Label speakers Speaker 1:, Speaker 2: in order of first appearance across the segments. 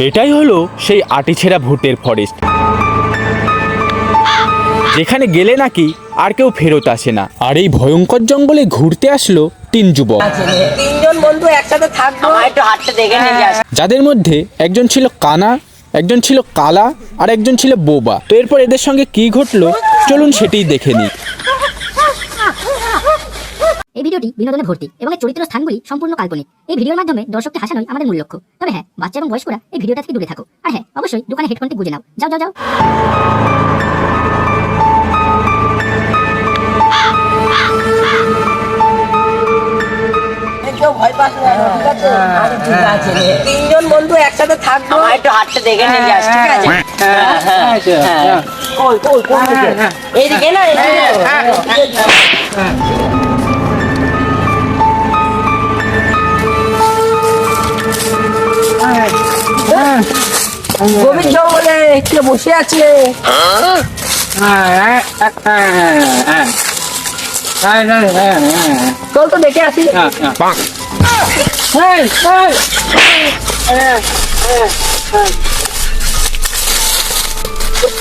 Speaker 1: এটাই হলো সেই আটিছেড়া ভূতের ফরেস্ট, যেখানে গেলে নাকি আর কেউ ফেরত আসে না। আর এই ভয়ঙ্কর জঙ্গলে ঘুরতে আসলো তিন যুবক,
Speaker 2: তিনজন বন্ধু একসাথে থাকবো, একটু হাঁটতে দেখে নিয়ে যাস।
Speaker 1: যাদের মধ্যে একজন ছিল কানা, একজন ছিল কালা, আর একজন ছিল বোবা। তো এরপর এদের সঙ্গে কি ঘটলো চলুন সেটাই দেখে নিই।
Speaker 3: এই ভিডিওটি বিনোদনে ভর্তি এবং এর চরিত্র স্থানগুলি সম্পূর্ণ কাল্পনিক। এই ভিডিওর মাধ্যমে দর্শককে হাসানোই আমাদের মূল লক্ষ্য। তবে হ্যাঁ, বাচ্চা এবং বয়স্করা এই ভিডিওটা থেকে দূরে থাকো। আর হ্যাঁ, অবশ্যই দোকানে হেডফোনটি গুঁজে নাও। যাও যাও যাও।
Speaker 2: কেউ ভয় পাস না, ঠিক আছে? ঠিক আছে, তিনজন বন্ধু একসাথে থাকবো, একটু হাঁটতে দেখে নিয়ে যাস, ঠিক আছে? কই কই কোন দিকে? এইদিকে না, গভীর জঙ্গলে একটু বসে আছে। চল তো দেখে আসি।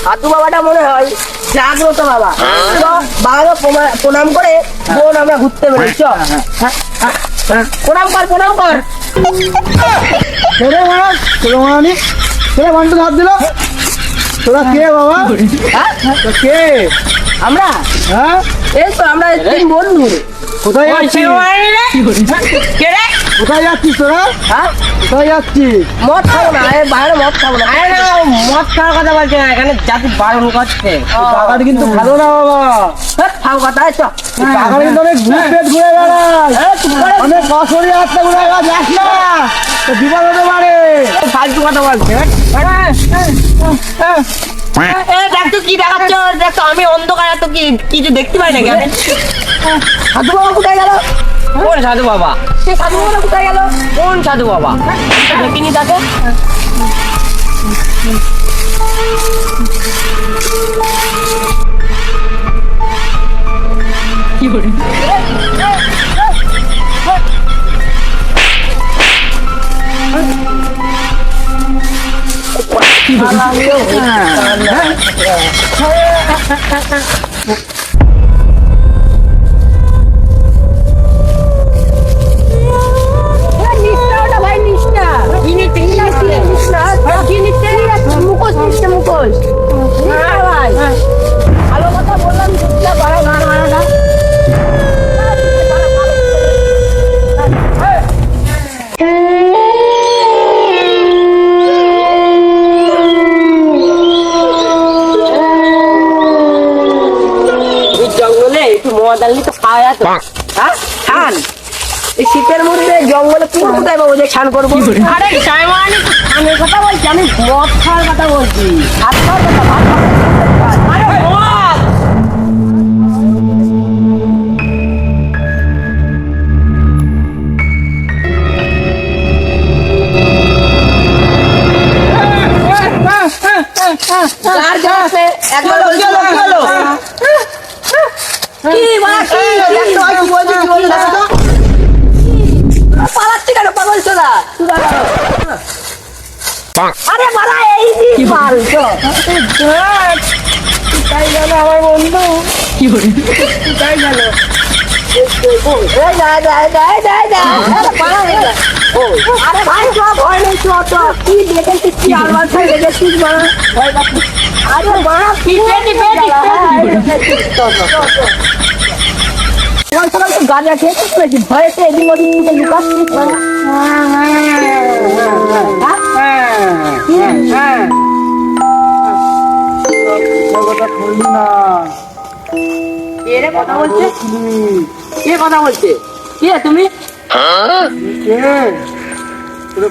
Speaker 2: সাধু বাবাটা মনে হয় জাগ্রত বাবা। বাবাকে প্রণাম করে বোন আমরা ঘুরতে বেরোচ্ছ। প্রণাম কর, প্রণাম কর।
Speaker 4: বান্টু হাত দিল। তোরা কে বাবা? কে
Speaker 2: আমরা?
Speaker 4: হ্যাঁ,
Speaker 2: এই তো আমরা তিন বন্ধু।
Speaker 4: কোথায় যাচ্ছিস?
Speaker 2: কে রে?
Speaker 4: কোথায় যাচ্ছিস তোরা?
Speaker 2: হ্যাঁ,
Speaker 4: কোথায় যাচ্ছিস?
Speaker 2: মদ খাবো না, বাইরে মদ খাবো না। মদ খাওয়ার কথা বলছে না, এখানে জাতি বারণ করছে।
Speaker 4: টাকাটা কিন্তু ভালো না বাবা।
Speaker 2: খাও কথা আছে।
Speaker 4: টাকাটা কিন্তু অনেক ঘুরে পেট ঘুরে বেড়ায়। অনেক বছরই আসতে ঘুরে যাস না, তো বিপদ হতে পারে।
Speaker 2: ফালতু কথা বলছে। দেখ তো কি দেখাচ্ছ, দেখ তো আমি অন্ধকার, তো কি কিছু দেখতে পাই নাকি আমি? সাধু বাবা কোথায় গেল? কোন সাধু বাবা? সে সাধু বাবা কোথায় গেল? কোন সাধু বাবা? দেখিনি তাকে। ভালো কথা বললাম, জঙ্গলে একটু মদ আনলি তো খাওয়া যেত। হ্যাঁ, খান। এই শীতের মধ্যে জঙ্গলে পুরো কোথায় পাবো যে খান করবো? আরে আমি কথা বলছি, আমি মদ খাওয়ার কথা বলছি। ভাত খাওয়ার কথা, ভাত খাওয়ার। আরে মদ! একবার বলছি কি পালাচ্ছি কেন পাগল চোদা? আরে মারা এই মাল তো কোথায় গেল আমার বন্ধু? কোথায় গেল? আরে ভাই চ, ভয় নেই, চ চ। কি দেখেছিস, কি আলবাল দেখেছিস? ভয় পাচ্ছিস? আরে মারা গাঁজা খেয়েছিস নাকি? ভয়েতে এদিন ওদিন লুকাচ্ছিস? কথা বলছে? কে কথা বলছে? কে তুমি?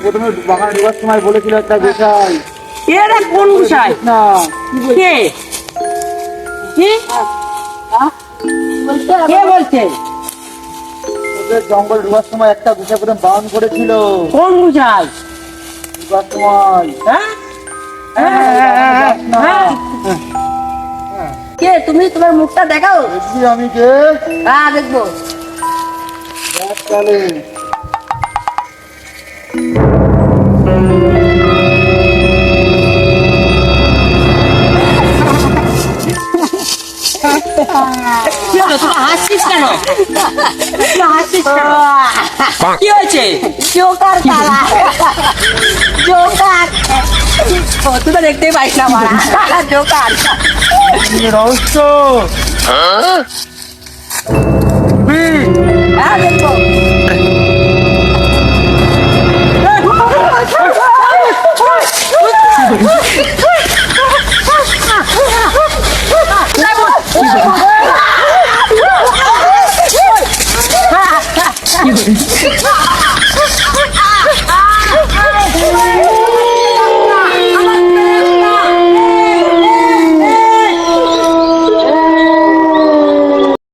Speaker 4: প্রথমে বাগান ঢোকার সময় বলেছিল একটা গোসাই।
Speaker 2: এরা কোন গোসাই?
Speaker 4: না,
Speaker 2: কে? কে বলছে?
Speaker 4: জঙ্গল ঢোকার সময় একটা গোসাই প্রথম বারণ করেছিল।
Speaker 2: কোন গোসাই?
Speaker 4: ঢোকার সময়।
Speaker 2: কে তুমি? তোমার মুখটা দেখাও।
Speaker 4: দেখবি আমি কে?
Speaker 2: হ্যাঁ, দেখবো।
Speaker 4: দেখ তাহলে।
Speaker 2: কি হলো তোরা হাসছিস কেন? তোরা হাসছিস কেন? কি হয়েছে? জোকার কালা জোকার তুই তো দেখতেই পাইস না মারা জোকার
Speaker 4: রহস্য
Speaker 2: হ্যাঁ দেখো